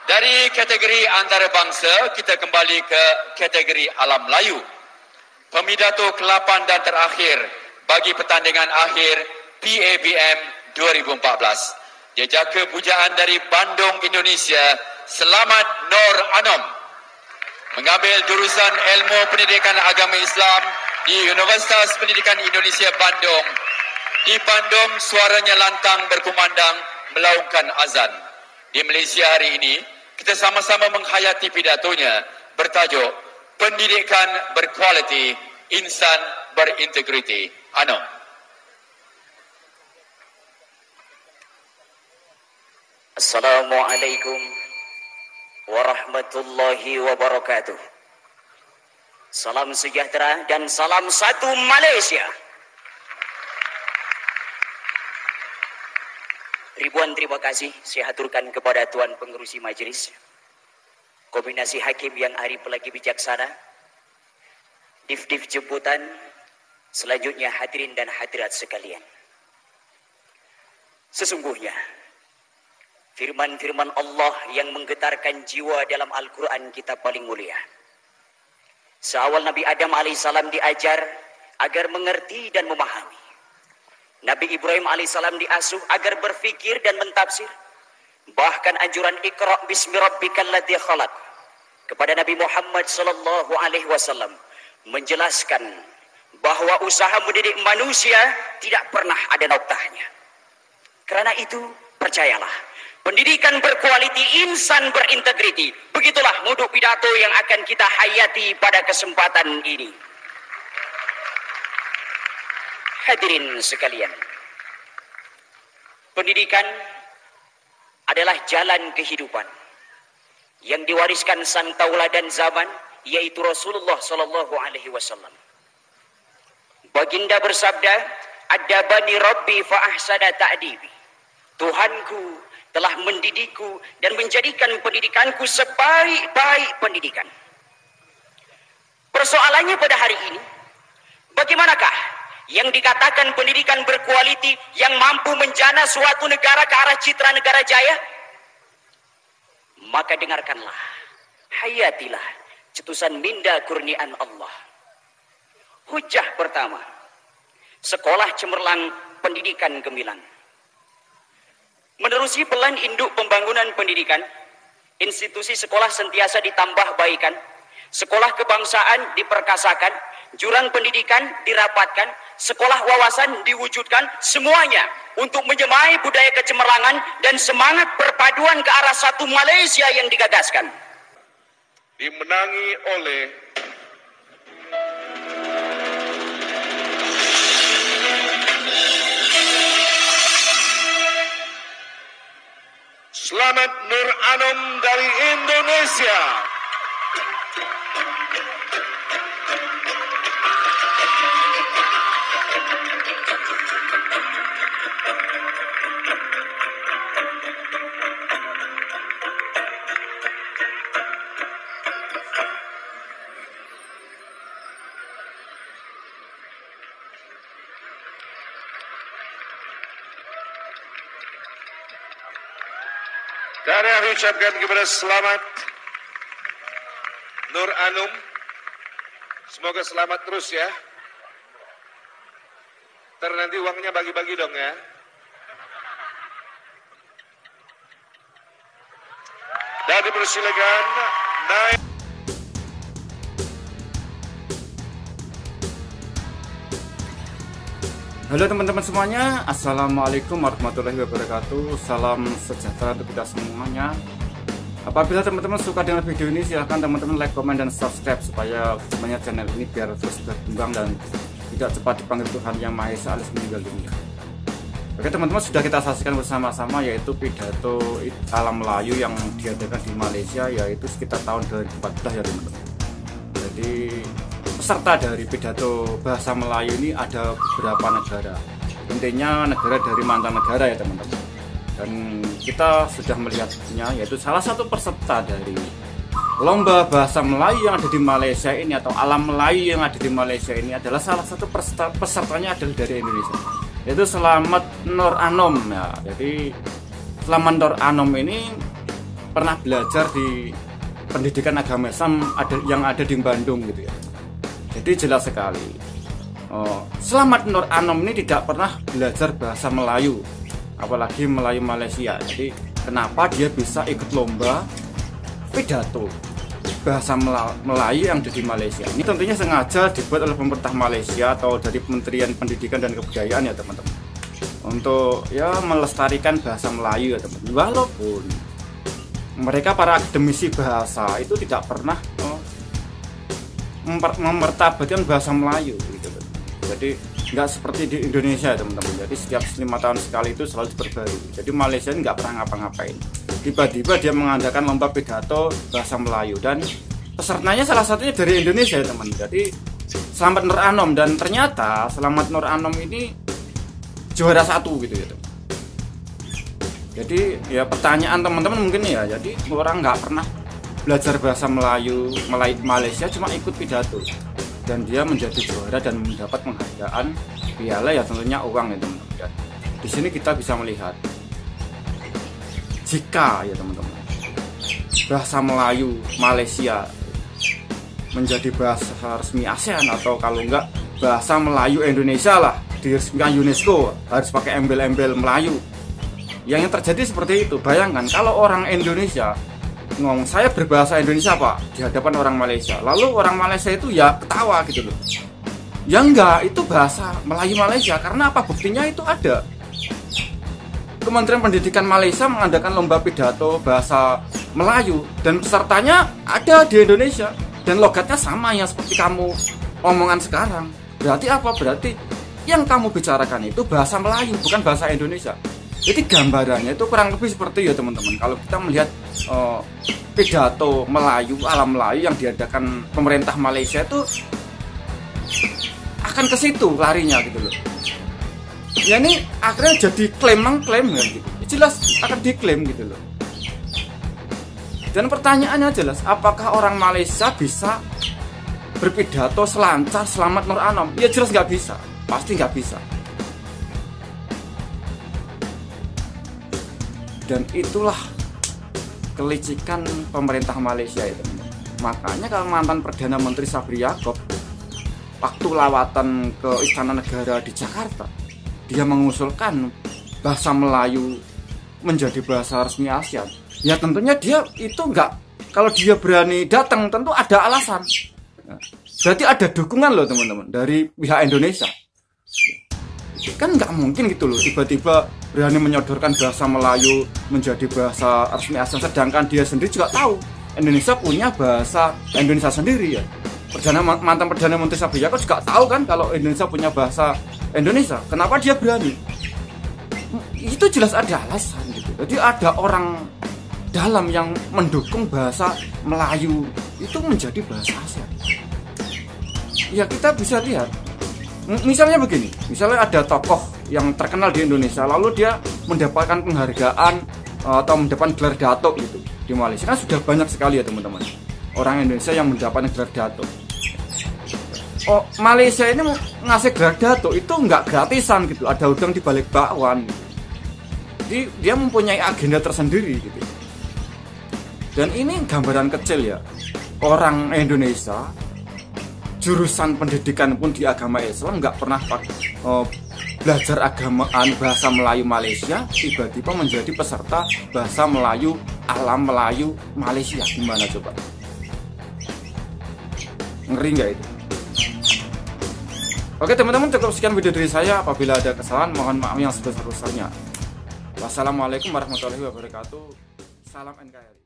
Dari kategori antarabangsa, kita kembali ke kategori alam Melayu. Pemidato ke-8 dan terakhir bagi pertandingan akhir PABM 2014. Jejaka pujaan dari Bandung, Indonesia, Selamat Nur Anom. Mengambil jurusan Ilmu Pendidikan Agama Islam di Universitas Pendidikan Indonesia Bandung. Di Bandung, suaranya lantang berkumandang melaungkan azan. Di Malaysia hari ini, kita sama-sama menghayati pidatonya bertajuk Pendidikan Berkualiti, Insan Berintegriti. Anom. Assalamualaikum warahmatullahi wabarakatuh. Salam sejahtera dan salam satu Malaysia. Ribuan terima kasih saya haturkan kepada Tuan Pengerusi Majlis, Kombinasi Hakim yang arif lagi bijaksana, Div-Div jemputan, selanjutnya hadirin dan hadirat sekalian. Sesungguhnya firman-firman Allah yang menggetarkan jiwa dalam Al-Quran kita paling mulia. Seawal Nabi Adam alaihissalam diajar agar mengerti dan memahami. Nabi Ibrahim alaihissalam diasuh agar berfikir dan mentafsir. Bahkan anjuran Iqra bismi rabbikal ladzi khalaq kepada Nabi Muhammad sallallahu alaihi wasallam menjelaskan bahwa usaha mendidik manusia tidak pernah ada noktahnya. Karena itu percayalah, pendidikan berkualiti, insan berintegriti. Begitulah mutu pidato yang akan kita hayati pada kesempatan ini. Hadirin sekalian, pendidikan adalah jalan kehidupan yang diwariskan sang tauladan zaman, yaitu Rasulullah sallallahu alaihi wasallam. Baginda bersabda, "Adabani Rabbi fa ahsana ta'dibi." Tuhanku telah mendidikku dan menjadikan pendidikanku sebaik-baik pendidikan. Persoalannya pada hari ini, bagaimanakah yang dikatakan pendidikan berkualiti yang mampu menjana suatu negara ke arah citra negara jaya? Maka dengarkanlah, hayatilah cetusan minda kurniaan Allah. Hujah pertama, sekolah cemerlang, pendidikan gemilang. Menerusi pelan induk pembangunan pendidikan, institusi sekolah sentiasa ditambah baikan, sekolah kebangsaan diperkasakan, jurang pendidikan dirapatkan, sekolah wawasan diwujudkan, semuanya untuk menyemai budaya kecemerlangan dan semangat perpaduan ke arah satu Malaysia yang digagaskan. Dimenangi oleh Selamat Nur Anom dari Indonesia. Dan yang diucapkan kepada selamat Nur Anom, semoga selamat terus ya. Ntar nanti uangnya bagi-bagi dong ya. Dan dipersilakan naik. Halo teman-teman semuanya, Assalamualaikum warahmatullahi wabarakatuh. Salam sejahtera untuk kita semuanya. Apabila teman-teman suka dengan video ini, silahkan teman-teman like, komen, dan subscribe supaya semuanya channel ini biar terus berkembang dan tidak cepat dipanggil Tuhan Yang Maha Esa alias meninggal dunia. Oke teman-teman, sudah kita saksikan bersama-sama yaitu pidato alam Melayu yang diadakan di Malaysia, yaitu sekitar tahun 2014 ya teman-teman. Jadi peserta dari pidato bahasa Melayu ini ada beberapa negara, intinya negara dari mantan negara ya teman-teman. Dan kita sudah melihatnya, yaitu salah satu peserta dari lomba bahasa Melayu yang ada di Malaysia ini atau alam Melayu yang ada di Malaysia ini adalah salah satu pesertanya adalah dari Indonesia, yaitu Selamat Nur Anom ya. Jadi Selamat Nur Anom ini pernah belajar di pendidikan agama Islam yang ada di Bandung gitu ya. Jadi jelas sekali Slamet Nur Anom ini tidak pernah belajar bahasa Melayu, apalagi Melayu Malaysia. Jadi kenapa dia bisa ikut lomba pidato bahasa Melayu yang ada di Malaysia? Ini tentunya sengaja dibuat oleh pemerintah Malaysia atau dari Kementerian Pendidikan dan Kebudayaan ya teman-teman, untuk ya melestarikan bahasa Melayu ya teman-teman. Walaupun mereka para akademisi bahasa itu tidak pernah memertabatkan bahasa Melayu gitu. Jadi nggak seperti di Indonesia ya teman-teman. Jadi setiap 5 tahun sekali itu selalu diperbarui. Jadi Malaysia ini nggak pernah ngapa-ngapain. Tiba-tiba dia mengadakan lomba pidato bahasa Melayu dan pesertanya salah satunya dari Indonesia ya teman. Jadi Slamet Nur Anom, dan ternyata Slamet Nur Anom ini juara 1 gitu ya teman. Jadi ya pertanyaan teman-teman mungkin ya, jadi orang nggak pernah belajar bahasa Melayu Malaysia, cuma ikut pidato dan dia menjadi juara dan mendapat penghargaan piala ya tentunya uang ya teman-teman. Dan di sini kita bisa melihat jika ya teman-teman bahasa Melayu Malaysia menjadi bahasa resmi ASEAN, atau kalau enggak bahasa Melayu Indonesia lah diresmikan UNESCO, harus pakai embel-embel Melayu. Yang terjadi seperti itu. Bayangkan kalau orang Indonesia ngomong saya berbahasa Indonesia Pak di hadapan orang Malaysia, lalu orang Malaysia itu ya ketawa gitu loh. Ya enggak, itu bahasa Melayu Malaysia. Karena apa? Buktinya itu ada. Kementerian Pendidikan Malaysia mengadakan lomba pidato bahasa Melayu dan pesertanya ada di Indonesia dan logatnya sama yang seperti kamu omongan sekarang. Berarti apa? Berarti yang kamu bicarakan itu bahasa Melayu, bukan bahasa Indonesia. Jadi gambarannya itu kurang lebih seperti ya teman-teman. Kalau kita melihat pidato Melayu, alam Melayu yang diadakan pemerintah Malaysia itu akan ke situ larinya gitu loh. Ya ini akhirnya jadi klaim kan gitu. Jelas akan diklaim gitu loh. Dan pertanyaannya jelas, apakah orang Malaysia bisa berpidato selancar Slamet Nur Anom? Ya jelas nggak bisa, pasti nggak bisa. Dan itulah kelicikan pemerintah Malaysia ya teman-teman. Makanya kalau mantan Perdana Menteri Sabri Yaakob waktu lawatan ke Istana Negara di Jakarta, dia mengusulkan bahasa Melayu menjadi bahasa resmi ASEAN. Ya tentunya dia itu enggak, kalau dia berani datang tentu ada alasan. Berarti ada dukungan loh teman-teman dari pihak Indonesia. Kan nggak mungkin gitu loh tiba-tiba berani menyodorkan bahasa Melayu menjadi bahasa resmi ASEAN, sedangkan dia sendiri juga tahu Indonesia punya bahasa Indonesia sendiri ya. Mantan Perdana Menteri Sabri Yaakob juga tahu kan kalau Indonesia punya bahasa Indonesia. Kenapa dia berani? Itu jelas ada alasan gitu. Jadi ada orang dalam yang mendukung bahasa Melayu itu menjadi bahasa ASEAN. Ya kita bisa lihat. Misalnya begini, misalnya ada tokoh yang terkenal di Indonesia, lalu dia mendapatkan penghargaan atau mendapatkan gelar dato gitu di Malaysia. Kan sudah banyak sekali ya teman-teman orang Indonesia yang mendapatkan gelar dato. Oh, Malaysia ini ngasih gelar dato itu nggak gratisan gitu, ada udang di balik bakwan. Jadi dia mempunyai agenda tersendiri gitu. Dan ini gambaran kecil ya, orang Indonesia jurusan pendidikan pun di agama Islam nggak pernah belajar agamaan bahasa Melayu Malaysia, tiba-tiba menjadi peserta bahasa Melayu alam Melayu Malaysia. Gimana coba? Ngeri nggak itu? Oke teman-teman, cukup sekian video dari saya. Apabila ada kesalahan mohon maaf yang sebesar-besarnya. Wassalamualaikum warahmatullahi wabarakatuh. Salam NKRI.